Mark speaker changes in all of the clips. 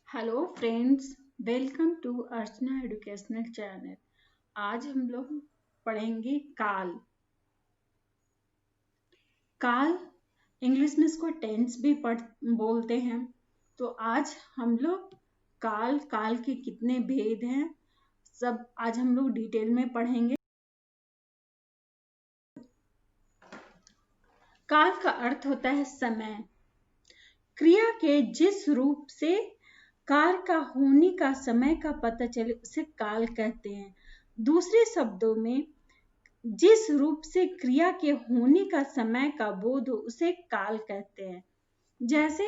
Speaker 1: Hello friends, welcome to Archana educational channel. आज हम लोग पढ़ेंगे काल। काल इंग्लिश में इसको टेंस भी बोलते हैं। तो आज हम लोग काल काल के कितने भेद हैं सब आज हम लोग डिटेल में पढ़ेंगे। काल का अर्थ होता है समय। क्रिया के जिस रूप से कार का होने का समय का पता चले उसे काल कहते हैं। दूसरे शब्दों में जिस रूप से क्रिया के होने का समय का बोध हो उसे काल कहते हैं। जैसे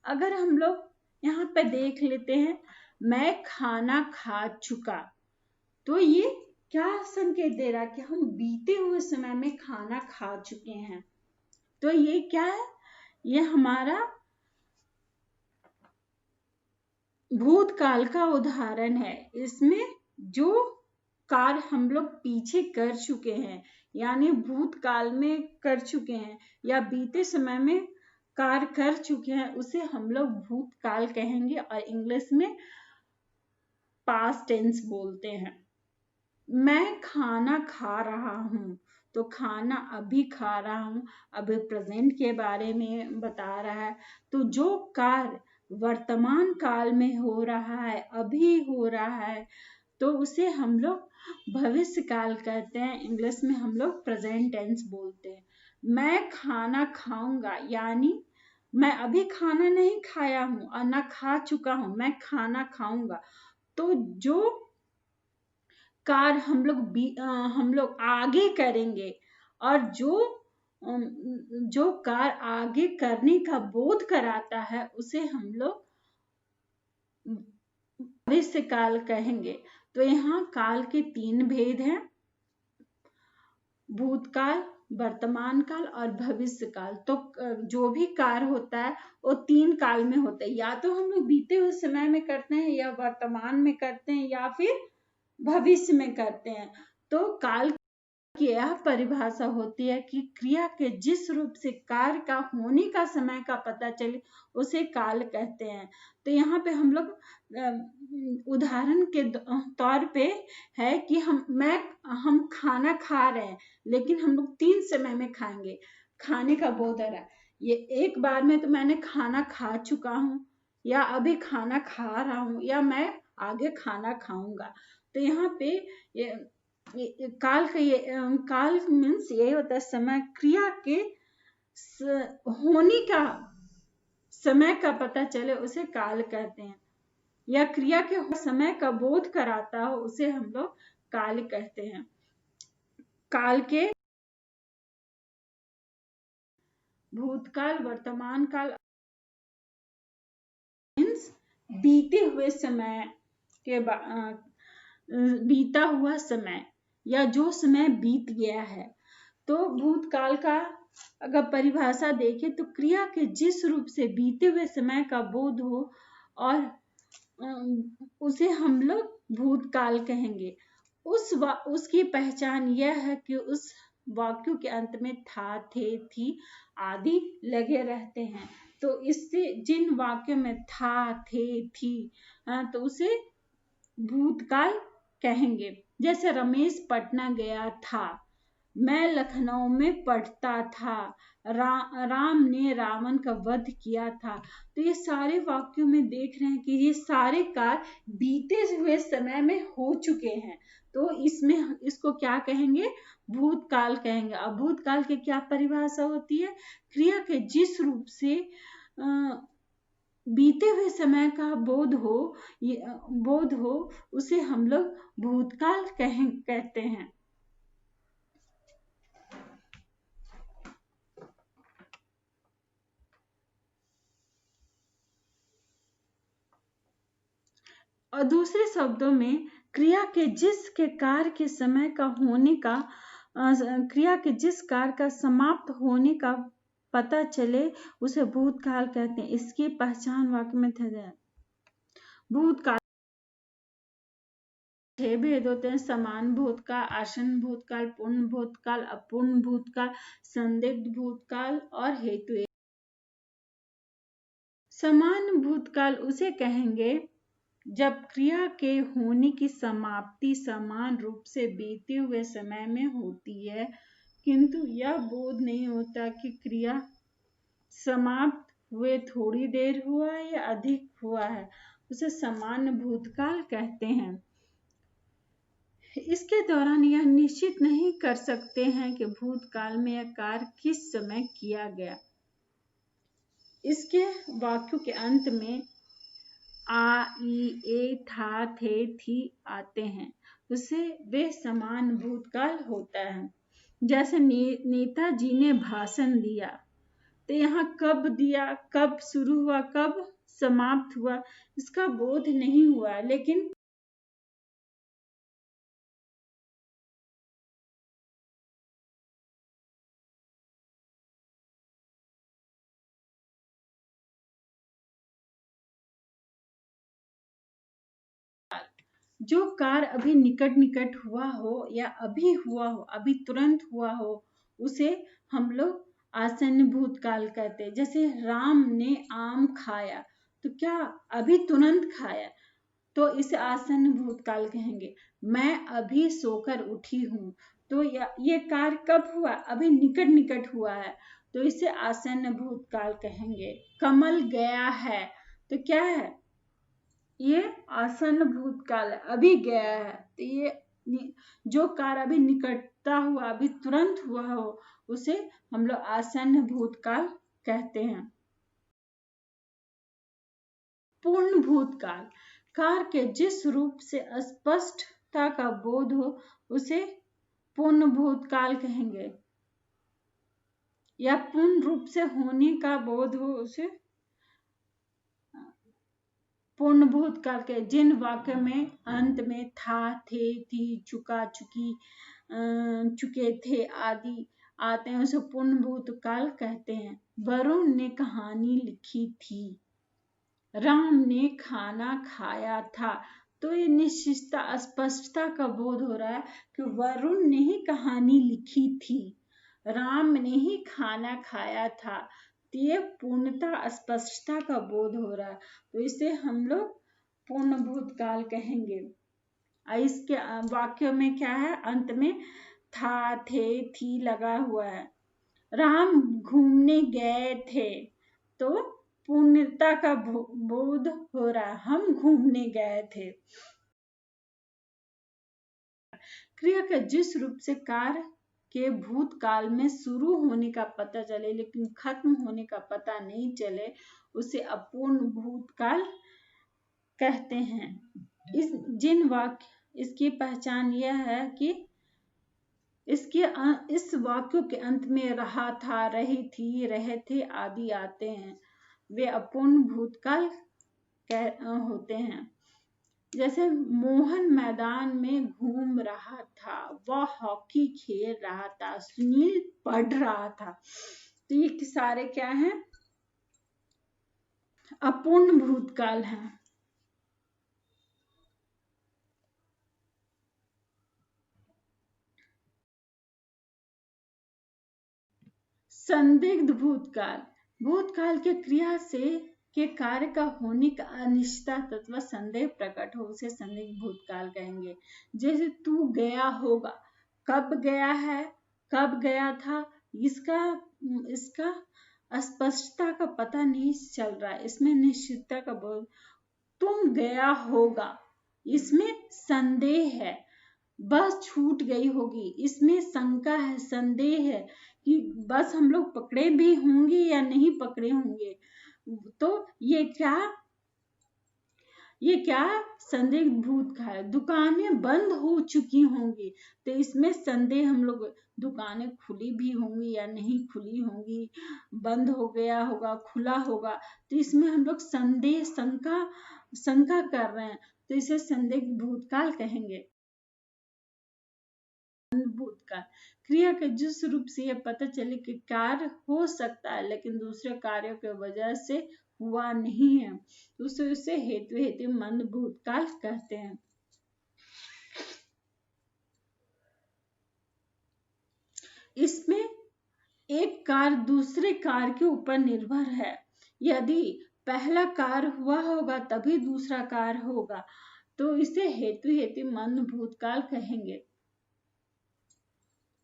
Speaker 1: अगर हम लोग यहाँ पे देख लेते हैं, मैं खाना खा चुका, तो ये क्या संकेत दे रहा है कि हम बीते हुए समय में खाना खा चुके हैं। तो ये क्या है? ये हमारा भूतकाल का उदाहरण है। इसमें जो कार्य हम लोग पीछे कर चुके हैं, यानी भूतकाल में कर चुके हैं या बीते समय में कार्य कर चुके हैं, उसे हम लोग भूतकाल कहेंगे और इंग्लिश में पास्ट टेंस बोलते हैं। मैं खाना खा रहा हूँ, तो खाना अभी खा रहा हूँ, अभी प्रेजेंट के बारे में बता रहा है। तो जो कार्य वर्तमान काल में हो रहा है, अभी हो रहा है, तो उसे हम लोग भविष्य काल कहते हैं। इंग्लिश में हम लोग प्रेजेंट टेंस बोलते हैं। मैं खाना खाऊंगा, यानी मैं अभी खाना नहीं खाया हूं और ना खा चुका हूं, मैं खाना खाऊंगा। तो जो कार्य हम लोग आगे करेंगे और जो कार्य आगे करने का बोध कराता है उसे हम लोग भविष्य काल कहेंगे। तो यहाँ काल के 3 भेद हैं, भूतकाल, वर्तमान काल और भविष्य काल। तो जो भी कार्य होता है वो 3 काल में होता है, या तो हम लोग बीते हुए समय में करते हैं, या वर्तमान में करते हैं, या फिर भविष्य में करते हैं। तो काल की यह परिभाषा होती है कि क्रिया के जिस रूप से कार्य का होने का समय का पता चले उसे काल कहते हैं। तो यहाँ पे हम लोग उदाहरण के तौर पे है कि हम खाना खा रहे हैं, लेकिन हम लोग 3 समय में खाएंगे। खाने का बोध आ रहा है, ये एक बार में तो मैंने खाना खा चुका हूँ, या अभी खाना खा रहा हूँ, या मैं आगे खाना खाऊंगा। तो यहाँ पे काल मीन्स यही होता है समय। क्रिया के होने का समय का पता चले उसे काल कहते हैं, या क्रिया के समय का बोध कराता हो उसे हम लोग काल कहते हैं। काल के भूतकाल, वर्तमान काल मीन्स बीते हुए समय के बीता हुआ समय, या जो समय बीत गया है। तो भूतकाल का अगर परिभाषा देखें तो क्रिया के जिस रूप से बीते हुए समय का बोध हो और उसे हम लोग भूतकाल कहेंगे। उसकी पहचान यह है कि उस वाक्यों के अंत में था, थे, थी आदि लगे रहते हैं। तो इससे जिन वाक्यों में था, थे, थी, तो उसे भूतकाल कहेंगे। जैसे रमेश पटना गया था, मैं लखनऊ में पढ़ता था, राम ने रावण का वध किया था। तो ये सारे वाक्यों में देख रहे हैं कि ये सारे कार्य बीते हुए समय में हो चुके हैं। तो इसमें इसको क्या कहेंगे? भूतकाल कहेंगे। अब भूतकाल की क्या परिभाषा होती है? क्रिया के जिस रूप से बीते हुए समय का बोध हो उसे हम लोग भूतकाल कहते हैं। और दूसरे शब्दों में क्रिया के जिस कार्य के समय का होने का क्रिया के जिस कार्य का समाप्त होने का पता चले उसे भूतकाल कहते हैं। इसकी पहचान वाक्य में थे। भूतकाल 6 भेद होते हैं: समान भूतकाल, आसन्न भूतकाल, पूर्ण भूतकाल, अपूर्ण भूतकाल, संदिग्ध भूतकाल और हेतु। समान भूतकाल उसे कहेंगे जब क्रिया के होने की समाप्ति समान रूप से बीते हुए समय में होती है, किंतु यह बोध नहीं होता कि क्रिया समाप्त हुए थोड़ी देर हुआ या अधिक हुआ है। उसे समान भूतकाल कहते हैं। इसके दौरान यह निश्चित नहीं कर सकते हैं कि भूतकाल में यह कार्य किस समय किया गया। इसके वाक्यों के अंत में आ, ई, ए, था, थे, थी आते हैं, उसे वे समान भूतकाल होता है। जैसे नेताजी ने भाषण दिया, तो यहाँ कब दिया, कब शुरू हुआ, कब समाप्त हुआ, इसका बोध नहीं हुआ, लेकिन जो कार्य अभी निकट निकट हुआ हो या अभी हुआ हो, अभी तुरंत हुआ हो, उसे हम लोग आसन्न भूतकाल कहते हैं। जैसे राम ने आम खाया, तो क्या अभी तुरंत खाया, तो इसे आसन्न भूतकाल कहेंगे। मैं अभी सोकर उठी हूँ, तो ये कार्य कब हुआ, अभी निकट निकट हुआ है, तो इसे आसन्न भूतकाल कहेंगे। कमल गया है, तो क्या है, ये आसन्न भूतकाल है, अभी गया है, तो ये जो कार्य अभी निकटता हुआ, अभी तुरंत हुआ हो, उसे हम लोग आसन्न भूतकाल कहते हैं। पूर्ण भूतकाल कार्य के जिस रूप से अस्पष्टता का बोध हो, उसे पूर्ण भूतकाल कहेंगे, या पूर्ण रूप से होने का बोध हो, उसे पूर्ण भूतकाल के। जिन वाक्य में अंत में था, थे, थी, चुका, चुकी, चुके थे आदि आते हैं, उसे पूर्ण भूतकाल कहते हैं। वरुण ने कहानी लिखी थी, राम ने खाना खाया था, तो ये निश्चितता स्पष्टता का बोध हो रहा है कि वरुण ने ही कहानी लिखी थी, राम ने ही खाना खाया था, तो ये पूर्णता स्पष्टता का बोध हो रहा है, तो इसे हम लोग पूर्ण भूतकाल कहेंगे। इसके वाक्यों में क्या है, अंत में था, थे, थी लगा हुआ है। राम घूमने गए थे, तो पूर्णता का बोध हो रहा है, हम घूमने गए थे। क्रिया के जिस रूप से कार्य के भूतकाल में शुरू होने का पता चले लेकिन खत्म होने का पता नहीं चले, उसे अपूर्ण भूतकाल कहते हैं। इसकी पहचान यह है कि इस वाक्यों के अंत में रहा था, रही थी, रहे थे आदि आते हैं, वे अपूर्ण भूतकाल होते हैं। जैसे मोहन मैदान में घूम रहा था, वह हॉकी खेल रहा था, सुनील पढ़ रहा था, तो ये सारे क्या हैं, अपूर्ण भूतकाल हैं। संदिग्ध भूतकाल भूतकाल के क्रिया से के कार्य का होने का अनिश्चितता तत्व संदेह प्रकट हो, उसे संदिग्ध भूतकाल कहेंगे। जैसे तू गया होगा, कब गया है, कब गया था, इसका अस्पष्टता का पता नहीं चल रहा है, इसमें निश्चितता का बोध। तुम गया होगा, इसमें संदेह है। बस छूट गई होगी, इसमें शंका है, संदेह है कि बस हम लोग पकड़े भी होंगे या नहीं पकड़े होंगे, तो ये क्या संदिग्ध भूतकाल। दुकानें बंद हो चुकी होंगी, तो इसमें संदेह, हम लोग दुकानें खुली भी होंगी या नहीं खुली होंगी, बंद हो गया होगा, खुला होगा, तो इसमें हम लोग संदेह, शंका कर रहे हैं, तो इसे संदिग्ध भूतकाल कहेंगे। भूतकाल क्रिया के जिस रूप से यह पता चले कि कार्य हो सकता है लेकिन दूसरे कार्यों के वजह से हुआ नहीं है, तो उसे हेतु मंद भूतकाल कहते हैं। इसमें एक कार्य दूसरे कार्य के ऊपर निर्भर है। यदि पहला कार्य हुआ होगा तभी दूसरा कार्य होगा, तो इसे हेतु हेतु मंद भूतकाल कहेंगे।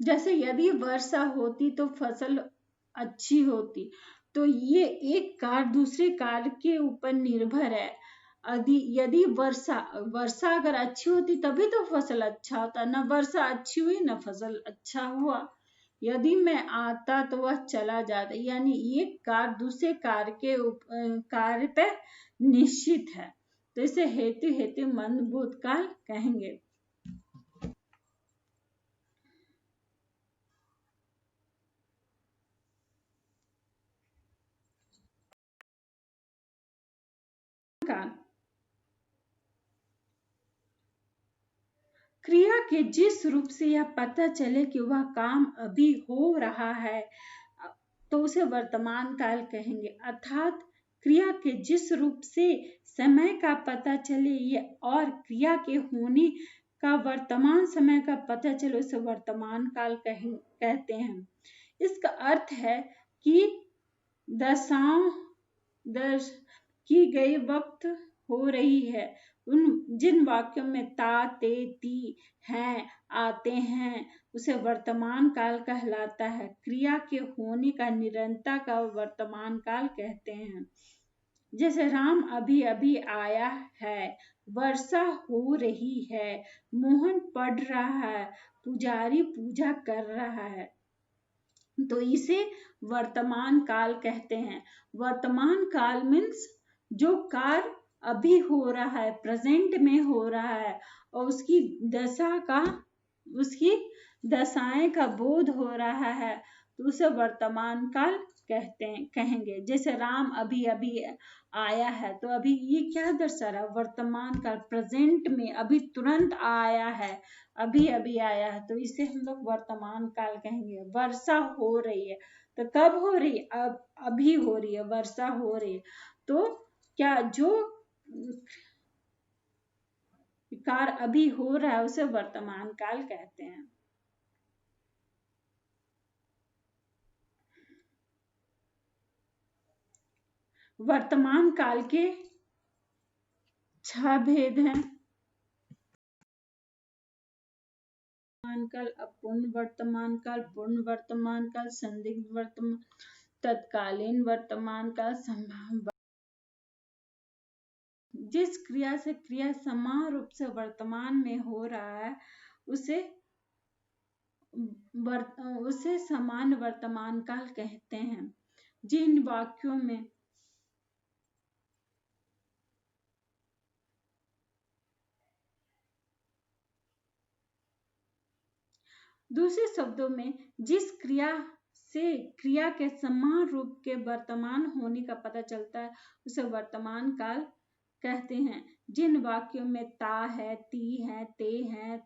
Speaker 1: जैसे यदि वर्षा होती तो फसल अच्छी होती, तो ये एक कार्य दूसरे कार्य के ऊपर निर्भर है। यदि वर्षा अगर अच्छी होती तभी तो फसल अच्छा होता, न वर्षा अच्छी हुई न फसल अच्छा हुआ। यदि मैं आता तो वह चला जाता, यानी एक कार्य दूसरे कार्य के कार्य पे निश्चित है, तो इसे हेतु हेतु मंद भूतकाल कहेंगे। क्रिया के जिस रूप से यह पता चले कि वह काम अभी हो रहा है तो उसे वर्तमान काल कहेंगे। अर्थात क्रिया के जिस रूप से समय का पता चले और क्रिया के होने का वर्तमान समय का पता चले उसे वर्तमान काल कहते हैं। इसका अर्थ है कि दशाओं की गई वक्त हो रही है। जिन वाक्यों में ता, ते, ती, हैं, आते हैं उसे वर्तमान काल कहलाता है। क्रिया के होने का निरंतर का वर्तमान काल कहते हैं। जैसे राम अभी अभी आया है, वर्षा हो रही है, मोहन पढ़ रहा है, पुजारी पूजा कर रहा है, तो इसे वर्तमान काल कहते हैं। वर्तमान काल मीन्स जो कार्य अभी हो रहा है, प्रेजेंट में हो रहा है और उसकी दशाएं का बोध हो रहा है, तो उसे वर्तमान काल कहेंगे। जैसे राम अभी अभी आया है, तो अभी ये क्या दर्शा रहा है? वर्तमान काल, प्रेजेंट में अभी तुरंत आया है, अभी अभी आया है, तो इसे हम लोग वर्तमान काल कहेंगे। वर्षा हो रही है, तो कब हो रही है? अभी हो रही है, वर्षा हो रही है। तो क्या जो कार्य अभी हो रहा है उसे वर्तमान काल कहते हैं। वर्तमान काल के 6 भेद हैं। वर्तमान काल, अपूर्ण वर्तमान काल, पूर्ण वर्तमान काल, संदिग्ध वर्तमान, तत्कालीन वर्तमान काल, संभाव्य। जिस क्रिया से क्रिया समान रूप से वर्तमान में हो रहा है उसे समान वर्तमान काल कहते हैं। जिन वाक्यों में दूसरे शब्दों में जिस क्रिया से क्रिया के समान रूप के वर्तमान होने का पता चलता है उसे वर्तमान काल कहते हैं। जिन वाक्यों में ता है, ती है, ते है,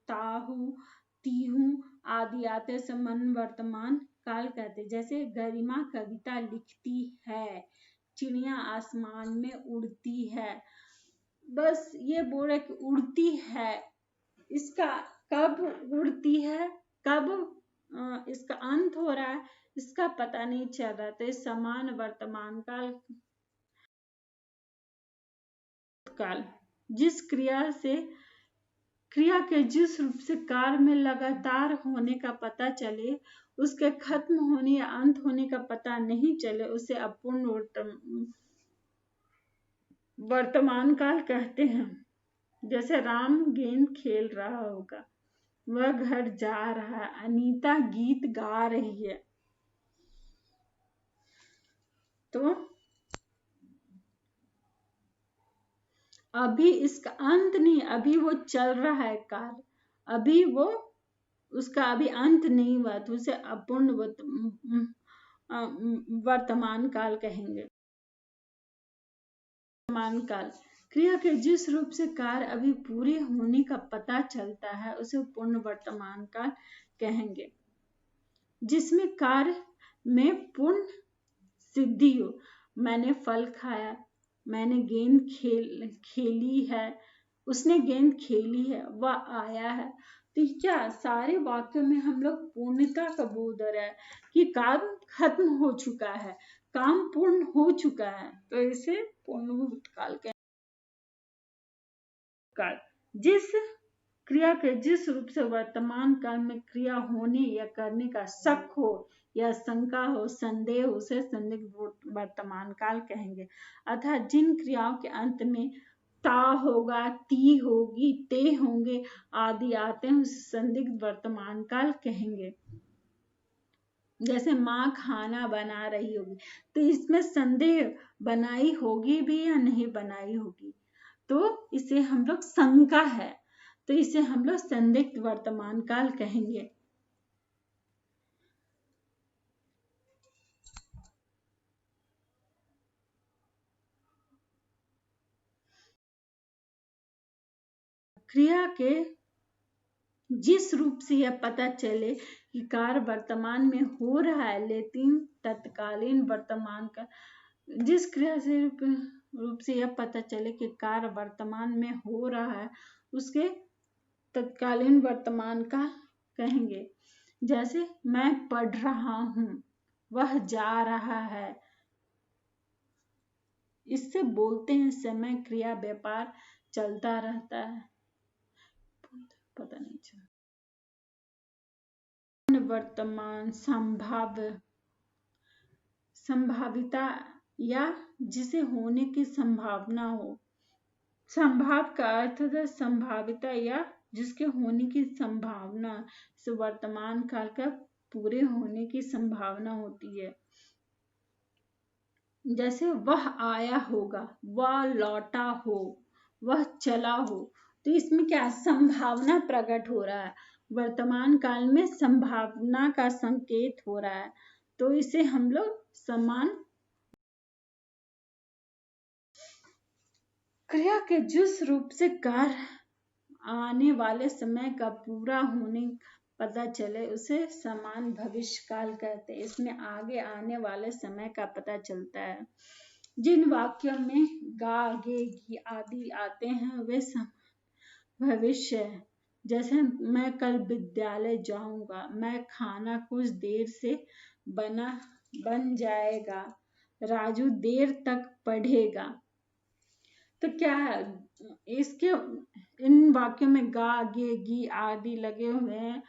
Speaker 1: ताहू, तीहू आदि आते से मन वर्तमान काल कहते हैं। जैसे गरिमा कविता लिखती है, चिड़िया आसमान में उड़ती है। बस ये बोल रहे कि उड़ती है, इसका कब उड़ती है, कब इसका अंत हो रहा है, इसका पता नहीं चल रहा। तो समान वर्तमान काल जिस क्रिया के जिस रूप से कार्य में लगातार होने का पता चले, उसके खत्म होने या अंत होने का पता नहीं चले, उसे अपूर्ण वर्तमान काल कहते हैं। जैसे राम गेंद खेल रहा होगा, वह घर जा रहा है, अनीता गीत गा रही है, तो अभी इसका अंत नहीं, अभी वो चल रहा है कार्य, अभी वो उसका अभी अंत नहीं हुआ, तो उसे अपूर्ण वर्तमान काल कहेंगे। वर्तमान काल क्रिया के जिस रूप से कार्य अभी पूरे होने का पता चलता है उसे पूर्ण वर्तमान काल कहेंगे। जिसमें कार्य में पूर्ण सिद्धि हो, मैंने फल खाया, मैंने गेंद खेली है, उसने गेंद खेली है, वह आया है। तो क्या सारे वाक्यों में हम लोग पूर्णता का बोध हो रहा है कि काम खत्म हो चुका है, काम पूर्ण हो चुका है, तो इसे पूर्ण भूतकाल कहते हैं। जिस क्रिया के जिस रूप से वर्तमान काल में क्रिया होने या करने का शक हो या शंका हो, संदेह हो, उसे संदिग्ध वर्तमान काल कहेंगे। अर्थात जिन क्रियाओं के अंत में ता होगा, ती होगी, ते होंगे आदि आते हैं, उसे संदिग्ध वर्तमान काल कहेंगे। जैसे माँ खाना बना रही होगी, तो इसमें संदेह बनाई होगी भी या नहीं बनाई होगी, तो इसे हम लोग शंका है, तो इसे हम लोग संदिग्ध वर्तमान काल कहेंगे। क्रिया के जिस रूप से यह पता चले कि कार्य वर्तमान में हो रहा है, लेकिन तत्कालीन वर्तमान का जिस क्रिया से रूप से यह पता चले कि कार्य वर्तमान में हो रहा है, उसके तत्कालीन वर्तमान का कहेंगे। जैसे मैं पढ़ रहा हूँ, वह जा रहा है, इससे बोलते हैं समय क्रिया व्यापार चलता रहता है, पता नहीं चला। वर्तमान संभाविता या जिसे होने की संभावना हो। संभाव का अर्थ है संभाविता या जिसके होने की संभावना से वर्तमान काल का पूरे होने की संभावना होती है। जैसे वह आया होगा, वह लौटा हो, वह चला हो, तो इसमें क्या संभावना प्रकट हो रहा है, वर्तमान काल में संभावना का संकेत हो रहा है, तो इसे हम लोग समान क्रिया के जिस रूप से कार्य आने वाले समय का पूरा होने पता चले, उसे समान भविष्य काल कहते हैं। इसमें आगे आने वाले समय का पता चलता है। जिन वाक्यों में गा, गे, गी आदि आते हैं, वे भविष्य है। जैसे मैं कल विद्यालय जाऊंगा, मैं खाना कुछ देर से बन जाएगा, राजू देर तक पढ़ेगा। तो क्या है, इसके इन वाक्यों में गा, गे, गी आदि लगे हुए हैं,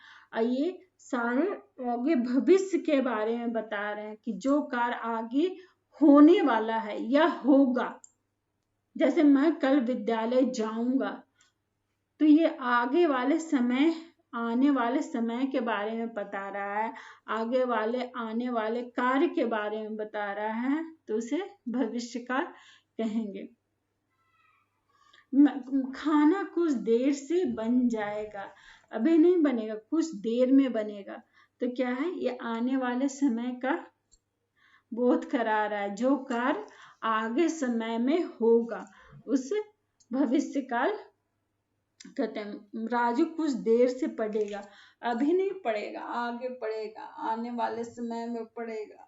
Speaker 1: ये सारे आगे भविष्य के बारे में बता रहे हैं कि जो कार्य आगे होने वाला है या होगा। जैसे मैं कल विद्यालय जाऊंगा, तो ये आगे वाले समय, आने वाले समय के बारे में बता रहा है, आगे वाले आने वाले कार्य के बारे में बता रहा है, तो उसे भविष्य काल कहेंगे। खाना कुछ देर से बन जाएगा, अभी नहीं बनेगा, कुछ देर में बनेगा, तो क्या है, ये आने वाले समय का बोध करा रहा है। जो कार्य आगे समय में होगा उस भविष्य काल कहते हैं। राजू कुछ देर से पढ़ेगा, अभी नहीं पढ़ेगा, आगे पढ़ेगा, आने वाले समय में पढ़ेगा,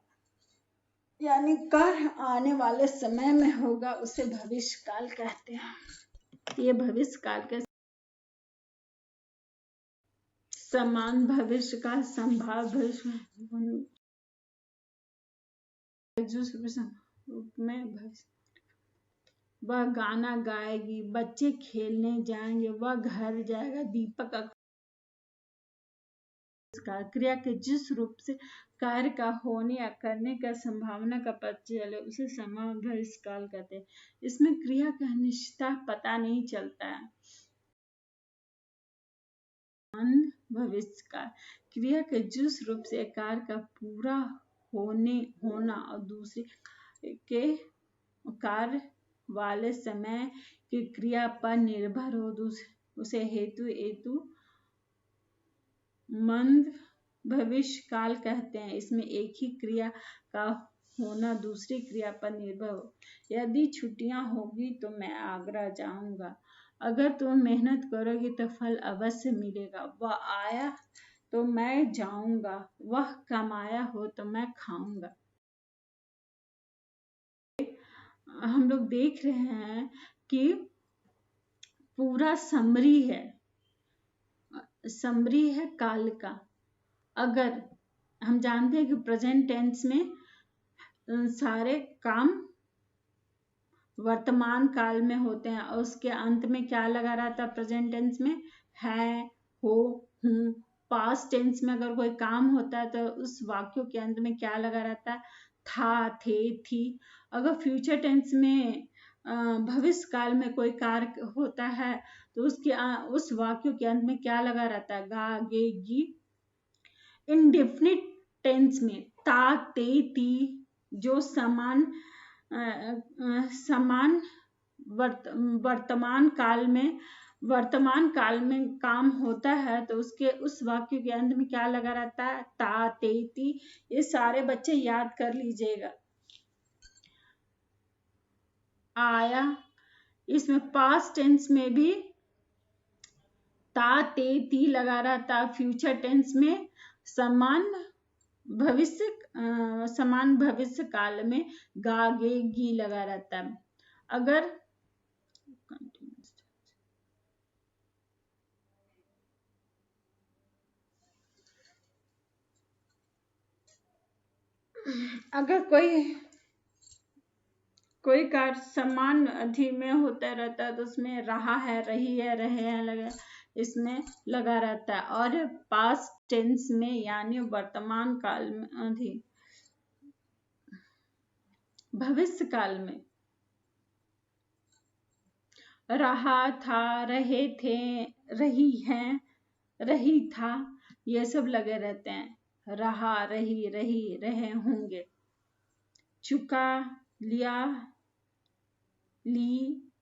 Speaker 1: यानी कार्य आने वाले समय में होगा, उसे भविष्य काल कहते हैं। ये भविष्य काल के समान भविष्य का संभाव भविष्य में भविष्य। वह गाना गाएगी, बच्चे खेलने जाएंगे, वह घर जाएगा, दीपक क्रिया के जिस रूप से कार्य का होने या करने का संभावना का पता चले, उसे समान भविष्य काल कहते हैं। इसमें क्रिया का निश्चित पता नहीं चलता है। भविष्य काल क्रिया के जिस रूप से कार्य का पूरा होना और दूसरे के कार्य वाले समय की क्रिया पर निर्भर हो, उसे हेतु मंद भविष्य काल कहते हैं। इसमें एक ही क्रिया का होना दूसरी क्रिया पर निर्भर हो। यदि छुट्टियां होगी तो मैं आगरा जाऊंगा, अगर तुम मेहनत करोगी तो फल अवश्य मिलेगा, वह आया तो मैं जाऊंगा, वह कमाया हो तो मैं खाऊंगा। हम लोग देख रहे हैं कि पूरा समरी है काल का। अगर हम जानते हैं कि प्रेजेंट टेंस में सारे काम वर्तमान काल में होते हैं और उसके अंत में क्या लगा रहता है प्रेजेंट टेंस में? है, हो, हूँ। पास्ट टेंस में अगर कोई काम होता है तो उस वाक्यों के अंत में क्या लगा रहता है? था, थे, थी। अगर फ्यूचर टेंस में भविष्य काल में कोई कार्य होता है तो उस वाक्यों के अंत में क्या लगा रहता है? गा, गे, गी। इंडेफिनिट टेंस में ता, ते, ती जो समान वर्तमान काल में काम होता है तो उस वाक्य के अंत में क्या लगा रहता है? ता, ते, ती। ये सारे बच्चे याद कर लीजिएगा। आया, इसमें पास्ट टेंस में भी ता, ते, ती लगा रहता है। फ्यूचर टेंस में समान भविष्य काल में गा, गे, गी लगा रहता है। अगर कोई कार्य समान अवधि में होता रहता है तो उसमें रहा है, रही है, रहे हैं लगा इसमें लगा रहता है। और पास्ट टेंस में यानी वर्तमान काल में भविष्य काल में रहा था, रहे थे, रही हैं, रही था, ये सब लगे रहते हैं। रहा, रही, रहे होंगे। चुका, लिया, ली,